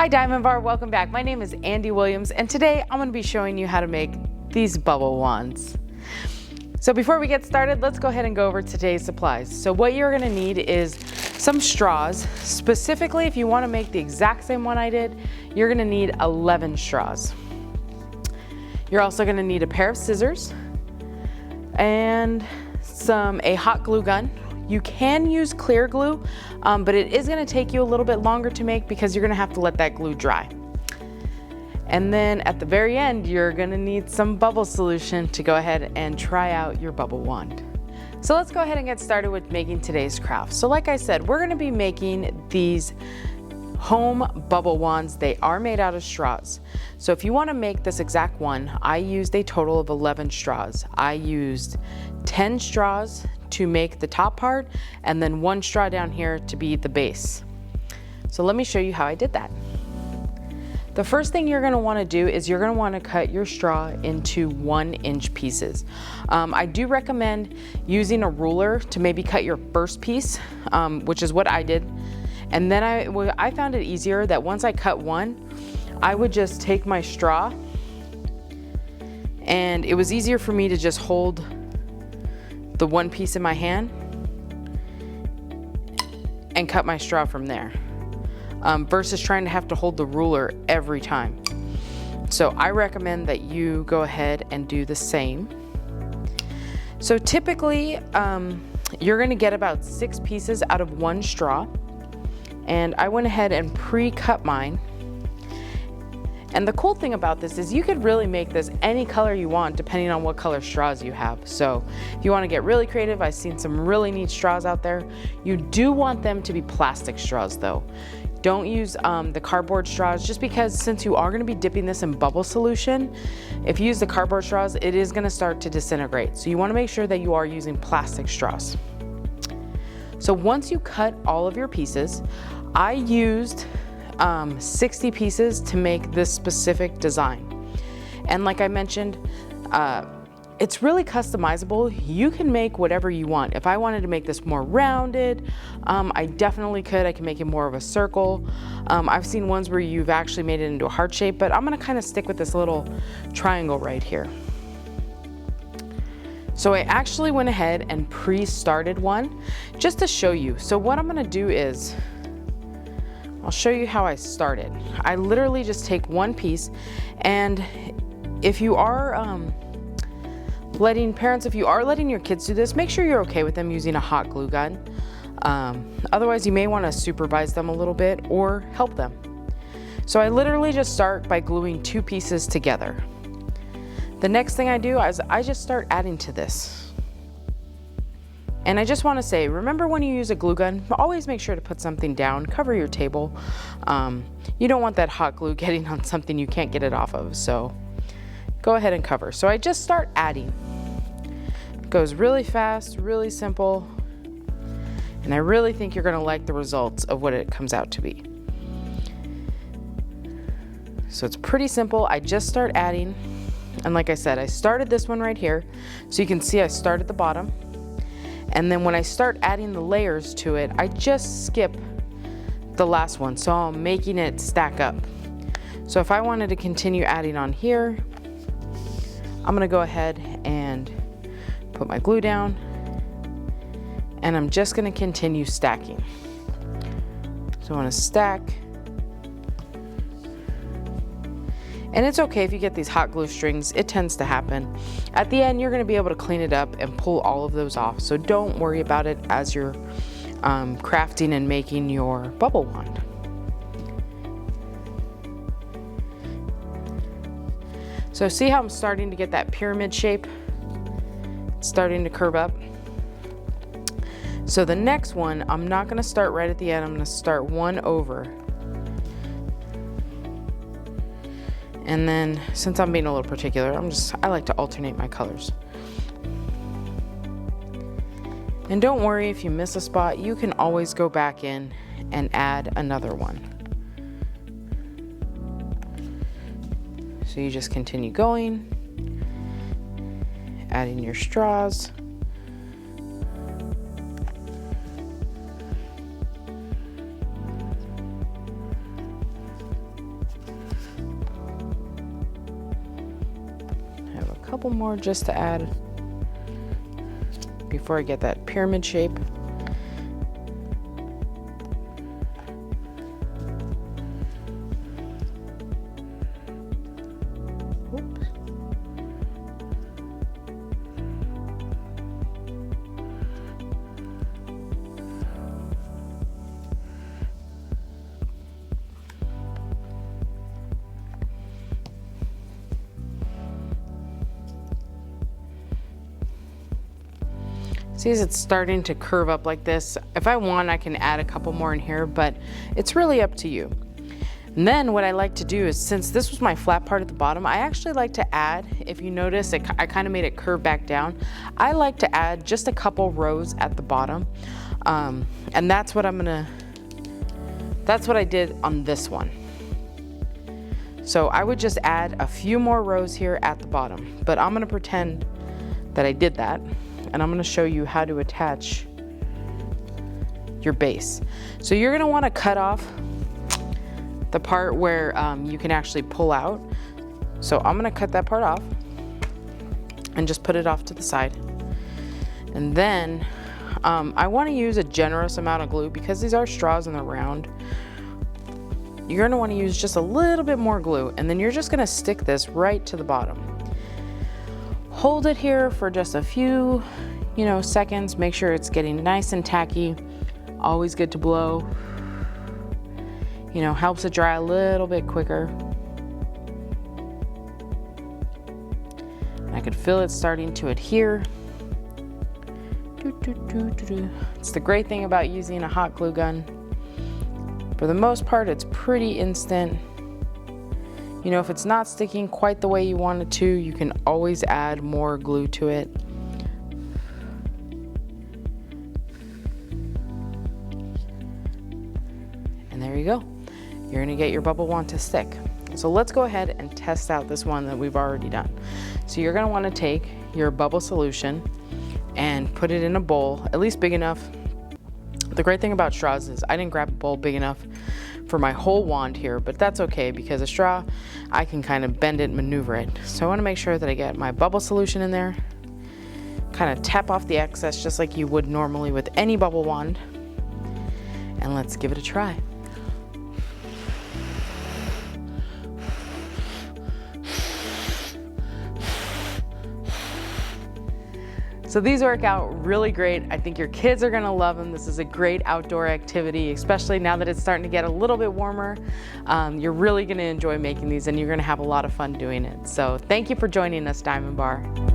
Hi Diamond Bar, welcome back. My name is Andy Williams and today I'm going to be showing you how to make these bubble wands. So before we get started, let's go ahead and go over today's supplies. So what you're going to need is some straws. Specifically, if you want to make the exact same one I did, you're going to need 11 straws. You're also going to need a pair of scissors and a hot glue gun. You can use clear glue, but it is going to take you a little bit longer to make because you're going to have to let that glue dry. And then at the very end, you're going to need some bubble solution to go ahead and try out your bubble wand. So let's go ahead and get started with making today's craft. So like I said, we're going to be making these home bubble wands. They are made out of straws. So if you want to make this exact one, I used a total of 11 straws. I used 10 straws to make the top part and then 1 straw down here to be the base. So let me show you how I did that. The first thing you're going to want to do is you're going to want to cut your straw into 1-inch pieces. I do recommend using a ruler to maybe cut your first piece, which is what I did. And then I found it easier that once I cut one, I would just take my straw, and it was easier for me to just hold the one piece in my hand and cut my straw from there, versus trying to have to hold the ruler every time. So I recommend that you go ahead and do the same. So typically you're going to get about 6 pieces out of 1 straw, and I went ahead and pre-cut mine. And the cool thing about this is you could really make this any color you want depending on what color straws you have. So if you want to get really creative, I've seen some really neat straws out there. You do want them to be plastic straws though. Don't use the cardboard straws, just because since you are going to be dipping this in bubble solution, if you use the cardboard straws, it is going to start to disintegrate. So you want to make sure that you are using plastic straws. So once you cut all of your pieces, I used 60 pieces to make this specific design. And like I mentioned, it's really customizable. You can make whatever you want. If I wanted to make this more rounded, I definitely could. I can make it more of a circle. I've seen ones where you've actually made it into a heart shape, but I'm gonna kind of stick with this little triangle right here. So I actually went ahead and pre-started one just to show you. So what I'm gonna do is, I'll show you how I started. I literally just take one piece, and if you are if you are letting your kids do this, make sure you're okay with them using a hot glue gun. Otherwise you may want to supervise them a little bit or help them. So I literally just start by gluing 2 pieces together. The next thing I do is I just start adding to this. And I just want to say, remember when you use a glue gun, always make sure to put something down, cover your table. You don't want that hot glue getting on something you can't get it off of, so go ahead and cover. So I just start adding. It goes really fast, really simple, and I really think you're going to like the results of what it comes out to be. So it's pretty simple. I just start adding, and like I said, I started this one right here, so you can see I start at the bottom. And then when I start adding the layers to it, I just skip the last one, so I'm making it stack up. So if I wanted to continue adding on here, I'm gonna go ahead and put my glue down, and I'm just gonna continue stacking. So I wanna stack. And it's okay if you get these hot glue strings, it tends to happen. At the end, you're gonna be able to clean it up and pull all of those off. So don't worry about it as you're crafting and making your bubble wand. So see how I'm starting to get that pyramid shape? It's starting to curve up. So the next one, I'm not gonna start right at the end, I'm gonna start one over. And then, since I'm being a little particular, I like to alternate my colors. And don't worry if you miss a spot, you can always go back in and add another one. So you just continue going, adding your straws. couple more just to add before I get that pyramid shape. Oops. See, as it's starting to curve up like this, if I want, I can add a couple more in here, but it's really up to you. And then what I like to do is, since this was my flat part at the bottom, I actually like to add, if you notice, I kind of made it curve back down. I like to add just a couple rows at the bottom. And that's what that's what I did on this one. So I would just add a few more rows here at the bottom, but I'm gonna pretend that I did that. And I'm going to show you how to attach your base. So you're going to want to cut off the part where you can actually pull out. So I'm going to cut that part off and just put it off to the side. And then I want to use a generous amount of glue because these are straws and they're round. You're going to want to use just a little bit more glue, and then you're just going to stick this right to the bottom. Hold it here for just a few, seconds. Make sure it's getting nice and tacky. Always good to blow. Helps it dry a little bit quicker. I could feel it starting to adhere. It's the great thing about using a hot glue gun. For the most part, it's pretty instant. If it's not sticking quite the way you want it to, you can always add more glue to it. And there you go. You're gonna get your bubble wand to stick. So let's go ahead and test out this one that we've already done. So you're gonna wanna take your bubble solution and put it in a bowl, at least big enough. The great thing about straws is I didn't grab a bowl big enough for my whole wand here, but that's okay because a straw, I can kind of bend it and maneuver it. So I want to make sure that I get my bubble solution in there, kind of tap off the excess just like you would normally with any bubble wand, and let's give it a try. So these work out really great. I think your kids are gonna love them. This is a great outdoor activity, especially now that it's starting to get a little bit warmer. You're really gonna enjoy making these and you're gonna have a lot of fun doing it. So thank you for joining us, Diamond Bar.